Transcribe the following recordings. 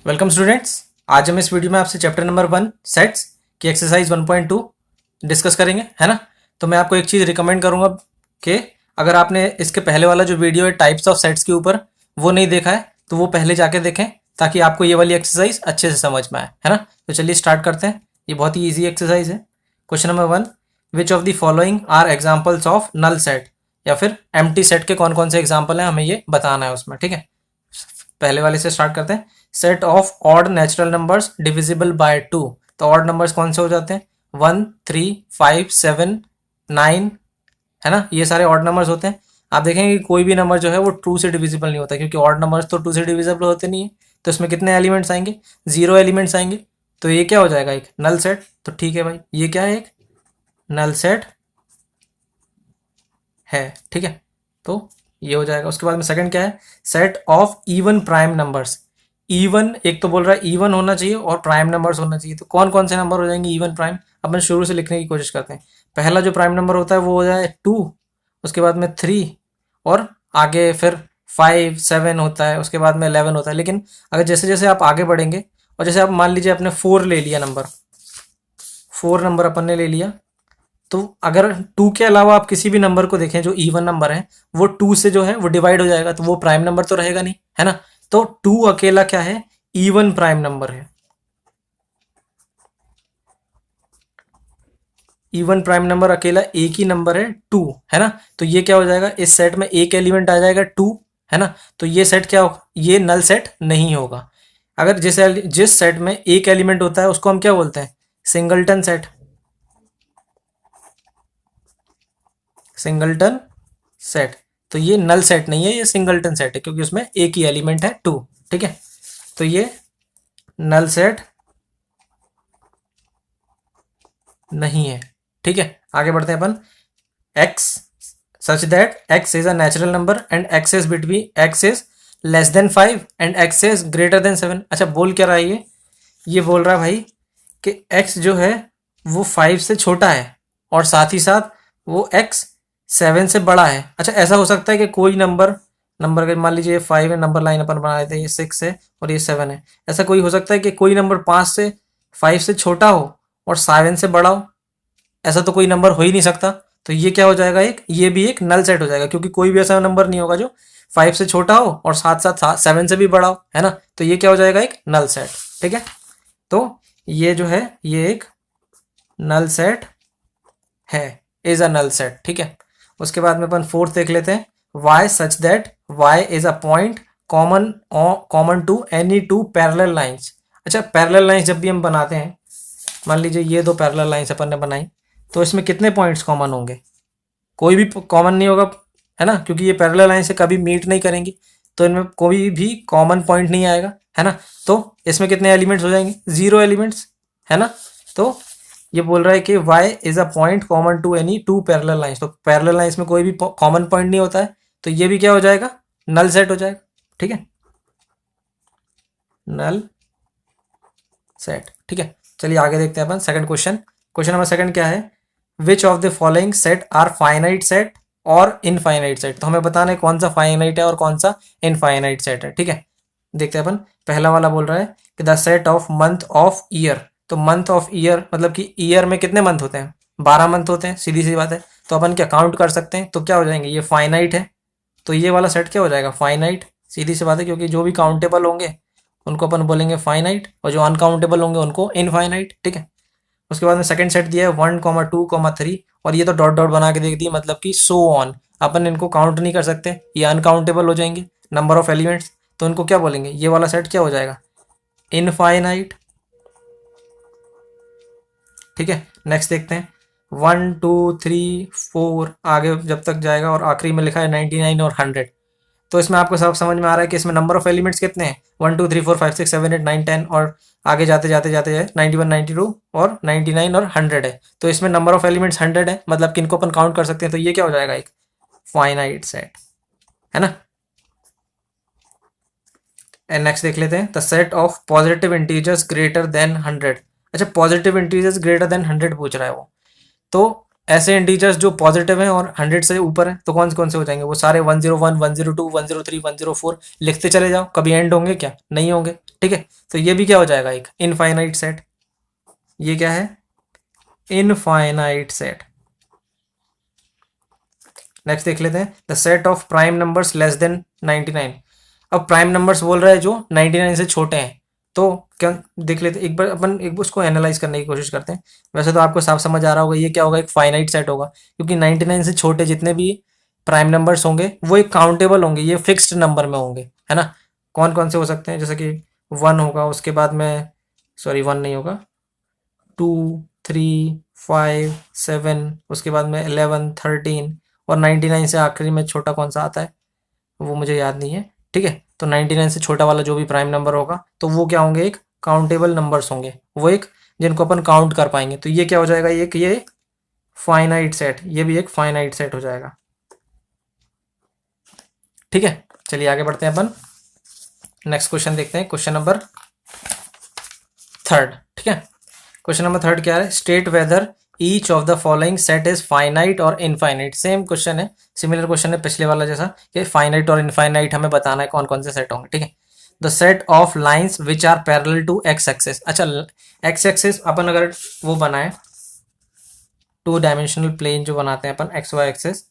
Welcome students. आज हम इस वीडियो में आपसे चैप्टर नंबर 1 सेट्स की एक्सरसाइज 1.2 डिस्कस करेंगे, है ना। तो मैं आपको एक चीज़ रिकमेंड करूंगा कि अगर आपने इसके पहले वाला जो वीडियो है टाइप्स ऑफ सेट्स के ऊपर वो नहीं देखा है तो वो पहले जाके देखें, ताकि आपको ये वाली एक्सरसाइज अच्छे से समझ में आए, है ना। तो चलिए स्टार्ट करते हैं। ये बहुत ही ईजी एक्सरसाइज है। Question number 1, which of the following are examples of null set, या फिर एम्प्टी सेट के कौन कौन से एग्जाम्पल हैं हमें ये बताना है उसमें, ठीक है। पहले वाले से स्टार्ट करते हैं। Set of odd natural numbers divisible by 2। तो ऑड नंबर्स कौन से हो जाते हैं? 1, 3, 5, 7, 9, है ना। ये सारे ऑड नंबर्स होते हैं। आप देखेंगे कि कोई भी नंबर जो है वो 2 से डिविजिबल नहीं होता, क्योंकि ऑड नंबर्स तो 2 से डिविजिबल होते नहीं है। तो इसमें कितने एलिमेंट्स आएंगे? 0 एलिमेंट्स आएंगे। तो ये क्या हो जाएगा? एक नल सेट। तो ठीक है भाई, ये क्या है? एक नल सेट है, ठीक है। तो ये हो जाएगा। उसके बाद में सेकंड क्या है? Set of even prime numbers. Even, एक तो बोल रहा है इवन होना चाहिए और प्राइम नंबर्स होना चाहिए। तो कौन कौन से नंबर हो जाएंगे इवन प्राइम? अपन शुरू से लिखने की कोशिश करते हैं। पहला जो प्राइम नंबर होता है वो हो जाए 2, उसके बाद में 3, और आगे फिर 5, 7 होता है, उसके बाद में 11 होता है। लेकिन अगर जैसे जैसे आप आगे बढ़ेंगे, और जैसे आप मान लीजिए आपने 4 ले लिया, नंबर 4 नंबर अपन ने ले लिया, तो अगर 2 के अलावा आप किसी भी नंबर को देखें जो इवन नंबर है, वो 2 से जो है वो डिवाइड हो जाएगा, तो वो प्राइम नंबर तो रहेगा नहीं, है ना। तो 2 अकेला क्या है? इवन प्राइम नंबर है। इवन प्राइम नंबर अकेला एक ही नंबर है, 2, है ना। तो ये क्या हो जाएगा? इस सेट में एक एलिमेंट आ जाएगा 2, है ना। तो ये सेट क्या होगा? ये नल सेट नहीं होगा। अगर जिस सेट में एक एलिमेंट होता है उसको हम क्या बोलते हैं? Singleton set. Singleton set. तो ये नल सेट नहीं है, ये सिंगलटन सेट है, क्योंकि उसमें एक ही एलिमेंट है 2, ठीक है। तो ये नल सेट नहीं है, ठीक है। आगे बढ़ते हैं अपन। x such that x is a natural number and x is between x is less then 5 and x is greater than 7। अच्छा, बोल क्या रहा है ये बोल रहा है भाई कि x जो है वो 5 से छोटा है, और साथ ही साथ वो x 7 से बड़ा है। अच्छा, ऐसा हो सकता है कि कोई नंबर नंबर के मान लीजिए 5 है, नंबर लाइन अपन बना लेते हैं, ये 6 है और ये 7 है। ऐसा कोई हो सकता है कि कोई नंबर 5 से छोटा हो और 7 से बड़ा हो? ऐसा तो कोई नंबर हो ही नहीं सकता। तो ये क्या हो जाएगा? ये भी एक नल सेट हो जाएगा, क्योंकि कोई भी ऐसा नंबर नहीं होगा जो 5 से छोटा हो और साथ साथ 7 से भी बड़ा हो, है ना। तो ये क्या हो जाएगा? एक नल सेट, ठीक है। तो ये जो है ये एक नल सेट है, इज अ नल सेट, ठीक है। उसके बाद में अपन फोर्थ देख लेते हैं। Y such that Y is a point common to any two parallel lines. अच्छा, पैरेलल लाइंस जब भी हम बनाते हैं, मान लीजिए ये दो पैरेलल लाइंस अपन ने बनाई, तो इसमें कितने पॉइंट्स कॉमन होंगे? कोई भी कॉमन नहीं होगा, है ना, क्योंकि ये पैरेलल लाइन से कभी मीट नहीं करेंगी। तो इनमें कोई भी कॉमन पॉइंट नहीं आएगा, है ना। तो इसमें कितने एलिमेंट्स हो जाएंगे? 0 एलिमेंट्स, है ना। तो ये बोल रहा है कि y is a point common to any two parallel lines. तो पैरेलल लाइंस में कोई भी कॉमन पॉइंट नहीं होता है, तो ये भी क्या हो जाएगा? नल सेट हो जाएगा, ठीक है। नल सेट, ठीक है। चलिए आगे देखते हैं अपन second question. Question number second क्या है? Which of the following set are finite set और इनफाइनाइट सेट। तो हमें बताना है कौन सा फाइनाइट है और कौन सा इनफाइनाइट सेट है, ठीक है। देखते हैं अपन। पहला वाला बोल रहा है कि the set of month of year. तो मंथ ऑफ ईयर मतलब कि ईयर में कितने मंथ होते हैं? 12 मंथ होते हैं, सीधी सी बात है। तो अपन क्या काउंट कर सकते हैं? तो क्या हो जाएंगे? ये फाइनाइट है, तो ये वाला सेट क्या हो जाएगा? फाइनाइट। सीधी सी बात है, क्योंकि जो भी काउंटेबल होंगे उनको अपन बोलेंगे फाइनाइट, और जो अनकाउंटेबल होंगे उनको इनफाइनाइट, ठीक है। उसके बाद में सेकंड सेट दिया है 1,2,3, और ये तो डॉट डॉट बना के देख दिया, मतलब कि सो ऑन। अपन इनको काउंट नहीं कर सकते, ये अनकाउंटेबल हो जाएंगे नंबर ऑफ एलिमेंट्स। तो इनको क्या बोलेंगे? ये वाला सेट क्या हो जाएगा? इनफाइनाइट, ठीक है। नेक्स्ट देखते हैं। 1, 2, 3, 4 आगे जब तक जाएगा, और आखिरी में लिखा है 99 और 100। तो इसमें आपको सब समझ में आ रहा है कि इसमें नंबर ऑफ एलिमेंट्स कितने हैं? 1, 2, 3, 4, 5, 6, 7, 8, 9, 10, और आगे जाते जाते जाते जाए 91, 92 और 99 और 100 है। तो इसमें नंबर ऑफ एलिमेंट्स 100 है, मतलब किनको अपन काउंट कर सकते हैं। तो ये क्या हो जाएगा? एक फाइनाइट सेट, है ना। एंड नेक्स्ट देख लेते हैं। The set of positive integers greater than 100। अच्छा, पॉजिटिव इंटीजर्स ग्रेटर देन 100 पूछ रहा है वो। तो ऐसे इंटीजर्स जो पॉजिटिव हैं और 100 से ऊपर हैं, तो कौन से हो जाएंगे? वो सारे 101, 102, 103, 104 लिखते चले जाओ। कभी एंड होंगे क्या? नहीं होंगे, ठीक है, तो ये भी क्या हो जाएगा, एक इनफाइनाइट सेट। ये क्या है, इनफाइनाइट सेट। नेक्स्ट देख लेते हैं, the set of prime numbers less than 99। अब प्राइम नंबर्स बोल रहा है जो 99 से छोटे हैं, तो क्या देख लेते हैं एक बार, अपन एक बार उसको एनालाइज करने की कोशिश करते हैं। वैसे तो आपको साफ समझ आ रहा होगा ये क्या होगा, एक फाइनाइट सेट होगा, क्योंकि 99 से छोटे जितने भी प्राइम नंबर्स होंगे वो एक काउंटेबल होंगे, ये फिक्स्ड नंबर में होंगे, है ना। कौन कौन से हो सकते हैं, जैसे कि 1 होगा, उसके बाद में सॉरी 1 नहीं होगा, 2 3 5 7, उसके बाद में 11 13, और 99 से आखिरी में छोटा कौन सा आता है वो मुझे याद नहीं है, ठीक है। तो 99 से छोटा वाला जो भी प्राइम नंबर होगा तो वो क्या होंगे, एक काउंटेबल नंबर्स होंगे, वो एक जिनको अपन काउंट कर पाएंगे। तो ये क्या हो जाएगा, एक ये फाइनाइट सेट, ये भी एक फाइनाइट सेट हो जाएगा, ठीक है। चलिए आगे बढ़ते हैं अपन, नेक्स्ट क्वेश्चन देखते हैं, क्वेश्चन नंबर 3, ठीक है। क्वेश्चन नंबर 3 क्या है, state whether each of the following set is finite और इनफाइनाइट। सेम क्वेश्चन है, सिमिलर क्वेश्चन है पिछले वाला जैसा, कि फाइनाइट और इनफाइनाइट हमें बताना है कौन कौन से सेट होंगे, ठीक है। The set of lines which are parallel to X axis. अच्छा, एक्स एक्सिस अपन अगर वो बनाए 2 डायमेंशनल प्लेन जो बनाते हैं अपन एक्स वाई एक्सिस,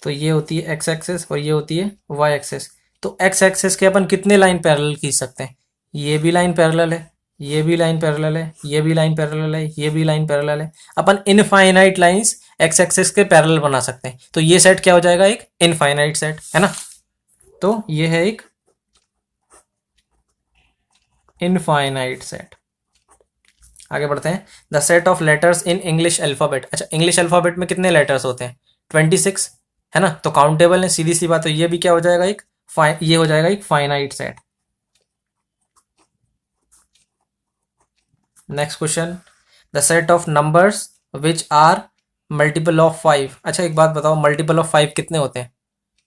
तो ये होती है एक्स एक्सिस और ये होती है वाई एक्सिस। तो एक्स एक्सिस के अपन कितने लाइन पैरेलल खींच सकते हैं, ये भी लाइन पैरेलल है, ये भी लाइन पैरेलल है, ये भी लाइन पैरेलल है, ये भी लाइन पैरेलल है। अपन इनफाइनाइट लाइंस एक्स एक्सिस के पैरेलल बना सकते हैं, तो ये सेट क्या हो जाएगा, एक इनफाइनाइट सेट, है ना। तो ये है एक इनफाइनाइट सेट। आगे बढ़ते हैं, the set of letters in English alphabet. अच्छा, इंग्लिश अल्फाबेट में कितने लेटर्स होते हैं, 26, है ना, तो काउंटेबल है, सीधी सी बात। तो ये भी क्या हो जाएगा, एक ये हो जाएगा एक finite set. Next question, the set of numbers which are multiple of 5। अच्छा एक बात बताओ, मल्टीपल ऑफ 5 कितने होते हैं,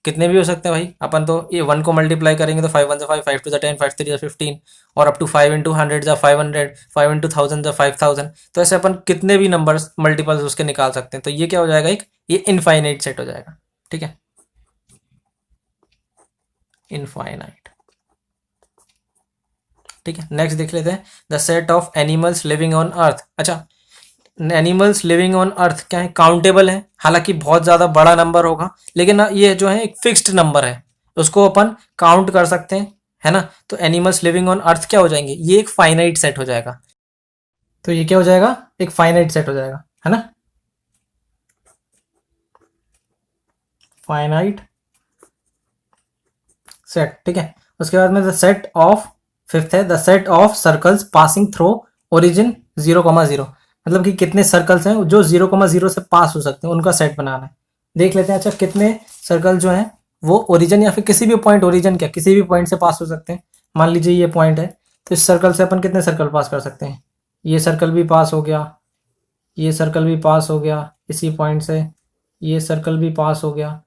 कितने भी हो सकते हैं भाई। अपन तो ये 1 को मल्टीप्लाई करेंगे तो 5 1 5, 5 2 10, 5 3 15, और अप टू 5 इंटू 100 जा 500, 5 इंटू 1000 जा 5000। तो ऐसे अपन कितने भी नंबर्स मल्टीपल्स उसके निकाल सकते हैं। तो ये क्या हो जाएगा, एक ये इनफाइनाइट सेट हो जाएगा, ठीक है, इनफाइनाइट, ठीक है। नेक्स्ट देख लेते हैं, the set of animals living on earth. अच्छा, एनिमल्स लिविंग ऑन अर्थ क्या है, काउंटेबल है, हालांकि बहुत ज़्यादा बड़ा नंबर होगा, लेकिन ये जो है एक फिक्स्ड नंबर है, उसको अपन काउंट कर सकते हैं, है ना। तो एनिमल्स लिविंग ऑन अर्थ क्या हो जाएंगे, ये एक फाइनाइट सेट हो जाएगा। तो ये क्या हो जाएगा, एक फाइनाइट सेट हो जाएगा, है ना, फाइनाइट सेट, ठीक है। उसके बाद में द सेट ऑफ 5th है, the set of circles passing through origin 0,0। मतलब कि कितने सर्कल्स हैं जो 0,0 से पास हो सकते हैं, उनका सेट बनाना है। देख लेते हैं, अच्छा कितने सर्कल जो हैं वो ओरिजिन या फिर किसी भी पॉइंट, ओरिजिन क्या किसी भी पॉइंट से पास हो सकते हैं। मान लीजिए ये पॉइंट है, तो इस सर्कल से अपन कितने सर्कल पास कर सकते हैं, ये सर्कल भी पास हो गया, ये सर्कल भी पास हो गया इसी पॉइंट से, ये सर्कल भी पास हो गया,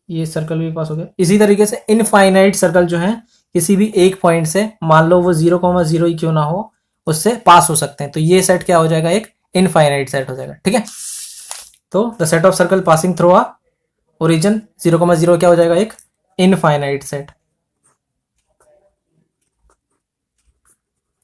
ये सर्कल भी पास हो गया। इसी तरीके से इनफाइनाइट सर्कल जो है किसी भी एक पॉइंट से, मान लो वो 0,0 ही क्यों ना हो, उससे पास हो सकते हैं। तो ये सेट क्या हो जाएगा, एक इनफाइनाइट सेट हो जाएगा, ठीक है। तो the set of circle passing through a origin 0,0 क्या हो जाएगा, एक इनफाइनाइट सेट,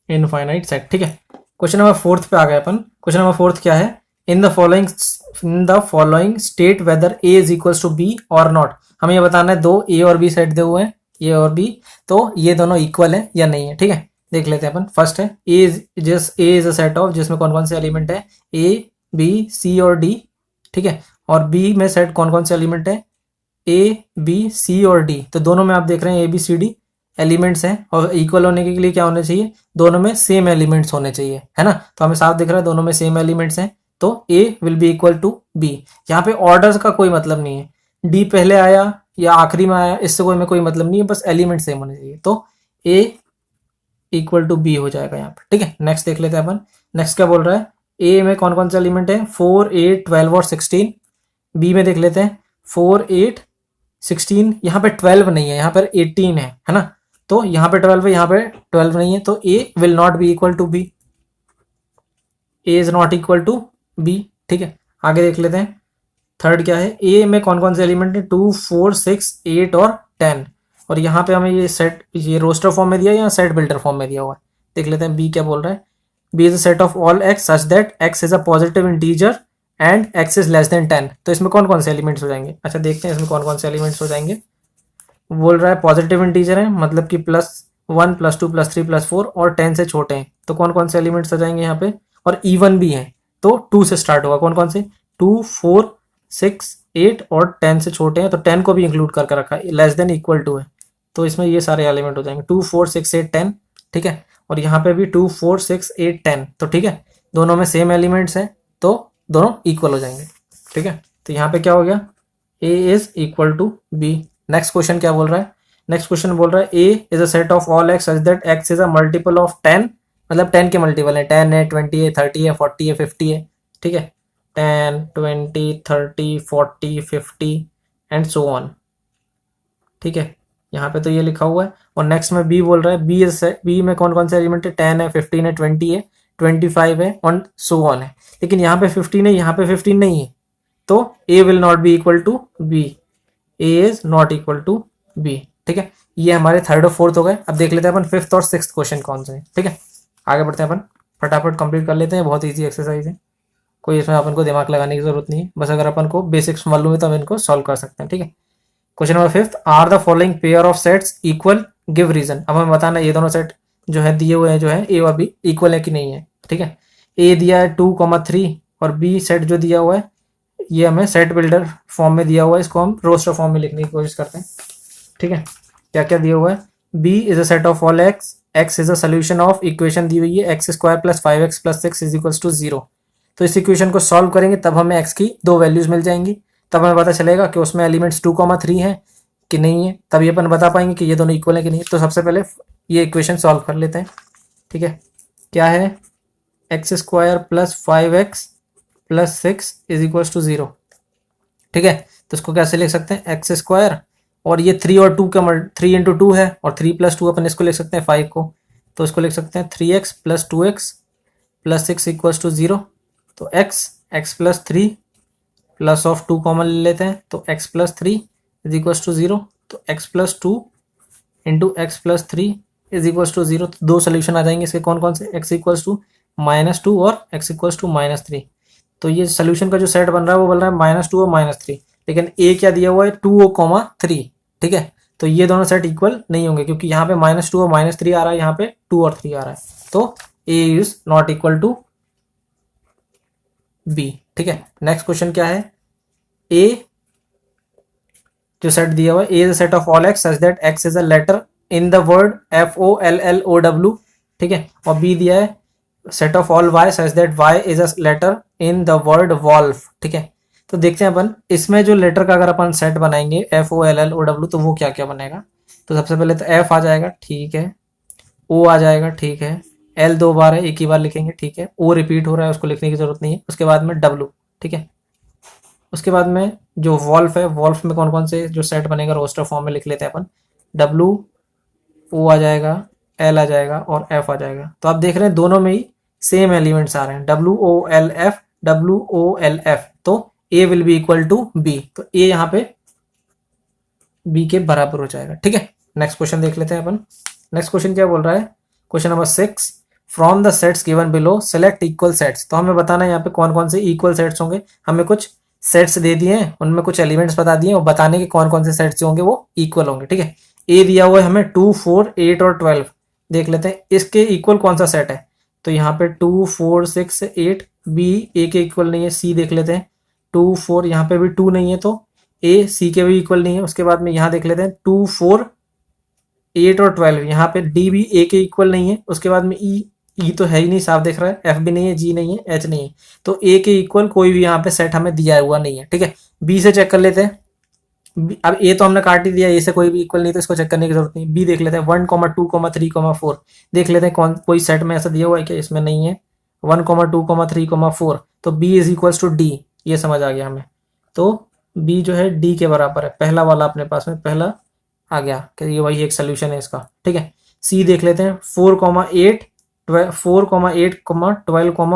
इनफाइनाइट सेट, ठीक है। क्वेश्चन नंबर 4 पे आ गए अपन। क्वेश्चन नंबर 4 क्या है, in the following state whether A is equals to B और नॉट। हमें ये बताना है, दो ए और बी सेट दे हुए हैं, ए और बी, तो ये दोनों इक्वल है या नहीं है, ठीक है। देख लेते हैं अपन। फर्स्ट है A is a set of, जिसमें कौन कौन से एलिमेंट है, ए बी सी और डी, ठीक है। और बी में सेट कौन कौन से एलिमेंट है, ए बी सी और डी। तो दोनों में आप देख रहे हैं A B C D elements हैं, और इक्वल होने के लिए क्या होने चाहिए, दोनों में सेम एलिमेंट्स होने चाहिए, है ना। तो हमें साफ दिख रहा है दोनों में सेम एलिमेंट्स हैं, तो A will be equal to B. यहाँ पे ऑर्डर्स का कोई मतलब नहीं है, डी पहले आया या आखिरी में आया, इससे कोई मतलब नहीं है, बस एलिमेंट सेम होने चाहिए। तो ए इक्वल टू बी हो जाएगा यहाँ पे, ठीक है। नेक्स्ट देख लेते हैं अपन। नेक्स्ट क्या बोल रहा है, ए में कौन कौन से एलिमेंट है, 4 8 12 और 16। बी में देख लेते हैं 4 8 16, यहाँ पे 12 नहीं है, यहाँ पर 18 है ना। तो यहाँ पे 12 है, यहाँ पे 12 नहीं है, तो A will not be equal to B, A is not equal to B, ठीक है। आगे देख लेते हैं। थर्ड क्या है, ए में कौन कौन से एलिमेंट है, 2 4 6 8 और 10, और यहाँ पे हमें ये रोस्टर फॉर्म में दिया है या सेट बिल्डर फॉर्म में दिया हुआ है, देख लेते हैं बी क्या बोल रहा है। B is a set of all x such that X is a positive integer and X is less than 10। तो इसमें कौन कौन से एलिमेंट्स हो जाएंगे, अच्छा देखते हैं इसमें कौन कौन से एलिमेंट्स हो जाएंगे। बोल रहा है पॉजिटिव इंटीजर है, मतलब कि +1 +2 +3 +4 और 10 से छोटे हैं, तो कौन कौन से एलिमेंट्स आ जाएंगे यहाँ पे। और इवन भी है तो 2 से स्टार्ट होगा, कौन कौन से 2 4 6 8 और 10 से छोटे हैं, तो 10 को भी इंक्लूड करके रखा है, लेस देन इक्वल टू है, तो इसमें ये सारे एलिमेंट हो जाएंगे 2 4 6 8 10, ठीक है। और यहाँ पे भी 2 4 6 8 10, तो ठीक है दोनों में सेम एलिमेंट्स हैं तो दोनों इक्वल हो जाएंगे, ठीक है। तो यहाँ पे क्या हो गया, A is equal to B. Next question क्या बोल रहा है, नेक्स्ट क्वेश्चन बोल रहा है A is a set of all x such that X is a multiple of 10, मतलब 10 के मल्टीपल है, 10 है 20 है 30 है 40 है 50 है, ठीक है 10 20 30 40 50 एंड सो ऑन, ठीक है। यहाँ पे तो ये लिखा हुआ है। और नेक्स्ट में बी बोल रहा है बी में कौन कौन से एलिमेंट है, 10 है 15 है 20 है 25 है और सो ऑन है, लेकिन यहाँ पे 15 है यहाँ पे 15 नहीं है, तो A will not be equal to B, A is not equal to B, ठीक है। ये हमारे थर्ड और फोर्थ हो गए। अब देख लेते हैं अपन फिफ्थ और सिक्स्थ क्वेश्चन कौन से हैं, ठीक है। आगे बढ़ते हैं अपन, फटाफट कंप्लीट कर लेते हैं, बहुत ईजी एक्सरसाइज है, कोई इसमें अपन को दिमाग लगाने की जरूरत नहीं है, बस अगर अपन को बेसिक्स मालूम है तो हम इनको सॉल्व कर सकते हैं, ठीक है। Question number fifth, are the following pair of sets equal, give reason. अब हमें बताना ये दोनों सेट जो है दिए हुए हैं, जो है ए और बी इक्वल है कि नहीं है, ठीक है। ए दिया है 2,3 और बी सेट जो दिया हुआ है ये हमें सेट बिल्डर फॉर्म में दिया हुआ है, इसको हम रोस्टर फॉर्म में लिखने की कोशिश करते हैं, ठीक है। क्या क्या दिया हुआ है, B is a set of all X, X is a solution of equation दी हुई है x square plus 5x plus 6 is equal to 0। तो इस इक्वेशन को सॉल्व करेंगे तब हमें एक्स की दो वैल्यूज मिल जाएंगी, तब हमें पता चलेगा कि उसमें एलिमेंट्स 2,3 है कि नहीं है, तभी अपन बता पाएंगे कि ये दोनों इक्वल है कि नहीं। तो सबसे पहले ये इक्वेशन सॉल्व कर लेते हैं, ठीक है। क्या है, x square plus 5x plus 6 is equal to 0, ठीक है। तो इसको कैसे लिख सकते हैं, एक्स स्क्वायर और ये 3 और 2 का 3 इंटू 2 है और 3 + 2 अपन इसको लिख सकते हैं 5 को, तो इसको लिख सकते हैं 3x plus 2x plus 6 equal to 0। तो x plus 3 plus of 2 common ले लेते हैं, तो x plus 3 is equal to 0। तो x plus 2 into x plus 3 is equal to 0। तो दो सोल्यूशन आ जाएंगे इसके, कौन कौन से, x इक्वल टू -2 और x इक्वल टू -3। तो ये सोल्यूशन का जो सेट बन रहा है वो बन रहा है -2 और -3, लेकिन a क्या दिया हुआ है 2,3, ठीक है। तो ये दोनों सेट इक्वल नहीं होंगे क्योंकि यहाँ पे -2 और -3 आ रहा है, यहाँ पे 2 और 3 आ रहा है, तो a is not equal to b, ठीक है। नेक्स्ट क्वेश्चन क्या है, a जो सेट दिया हुआ है, a is a set of all x such that x is a letter in the word FOLLOW, ठीक है। और b दिया है set of all y such that y is a letter in the word wolf, ठीक है। तो देखते हैं अपन इसमें जो लेटर का अगर अपन सेट बनाएंगे FOLLOW तो वो क्या क्या बनेगा। तो सबसे पहले तो F आ जाएगा, ठीक है, O आ जाएगा, ठीक है, L 2 बार है एक ही बार लिखेंगे, ठीक है, O रिपीट हो रहा है उसको लिखने की जरूरत नहीं है। उसके बाद में W, ठीक है। उसके बाद में जो वॉल्फ है, वॉल्फ में कौन कौन से जो सेट बनेगा रोस्टर फॉर्म में लिख लेते हैं अपन, W O आ जाएगा, L आ जाएगा और F आ जाएगा। तो आप देख रहे हैं दोनों में ही सेम एलिमेंट्स आ रहे हैं, WOLF, तो A will be equal to B, तो A यहाँ पे B के बराबर हो जाएगा, ठीक है। नेक्स्ट क्वेश्चन देख लेते हैं अपन। नेक्स्ट क्वेश्चन क्या बोल रहा है, question number 6, from the sets given below select equal sets. तो हमें बताना है यहाँ पे कौन कौन से इक्वल सेट्स होंगे, हमें कुछ सेट्स दे दिए हैं, उनमें कुछ एलिमेंट्स बता दिए और बताने के कौन कौन से सेट्स होंगे वो इक्वल होंगे, ठीक है। ए दिया हुआ है हमें 2 4 8 और 12, देख लेते हैं इसके इक्वल कौन सा सेट है। तो यहाँ पे 2 4 6 8, बी ए के इक्वल नहीं है, सी देख लेते हैं 2 4, यहाँ पे भी 2 नहीं है तो ए सी के भी इक्वल नहीं है। उसके बाद में यहाँ देख लेते हैं 2 4 8 और 12, यहाँ पे डी भी ए के इक्वल नहीं है। उसके बाद में ई तो है ही नहीं, साफ दिख रहा है, एफ भी नहीं है, जी नहीं है, एच नहीं है, तो ए के इक्वल कोई भी यहाँ पे सेट हमें दिया हुआ नहीं है, ठीक है। बी से चेक कर लेते हैं, अब ए तो हमने काट ही दिया, ए से कोई भी इक्वल नहीं तो इसको चेक करने की जरूरत नहीं। बी देख लेते हैं 1 2 3 4, देख लेते हैं कौन कोई सेट में ऐसा दिया हुआ है कि इसमें नहीं है 1 2 3 4, तो B is equal to D, ये समझ आ गया हमें। तो बी जो है डी के बराबर है, पहला वाला अपने पास में पहला आ गया कि ये वही एक सोल्यूशन है इसका, ठीक है। सी देख लेते हैं 4 8 12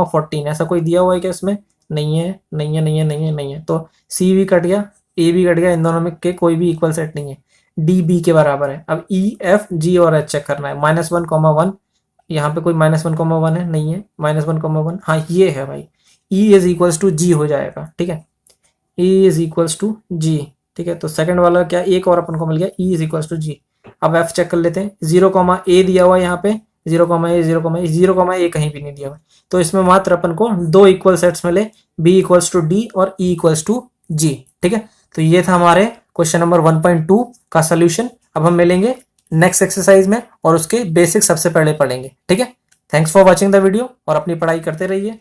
14, ऐसा कोई दिया हुआ है क्या इसमें, नहीं है नहीं है नहीं है नहीं है नहीं है, तो सी भी कट गया, ए भी कट गया, इन दोनों में के कोई भी इक्वल सेट नहीं है। डी बी के बराबर है। अब ई एफ जी और एच चेक करना है। -1, 1, यहाँ पे कोई -1, 1 है नहीं है, -1, 1, हाँ ये है भाई। ई इज इक्वल्स टू जी हो जाएगा, ठीक है, ई इज इक्वल्स टू जी, ठीक है। तो सेकंड वाला क्या, एक और अपन को मिल गया, ई इज इक्वल्स टू जी। अब एफ चेक कर लेते हैं, 0, दिया हुआ है यहाँ पे, 0, 0, कहीं भी नहीं दिया हुआ, तो इसमें मात्र अपन को दो इक्वल सेट्स मिले, बी इक्वल्स टू डी और ई इक्वल्स टू जी, ठीक है। तो ये था हमारे क्वेश्चन नंबर 1.2 का सोल्यूशन। अब हम मिलेंगे नेक्स्ट एक्सरसाइज में और उसके बेसिक सबसे पहले पढ़ेंगे, ठीक है। Thanks for watching the video और अपनी पढ़ाई करते रहिए।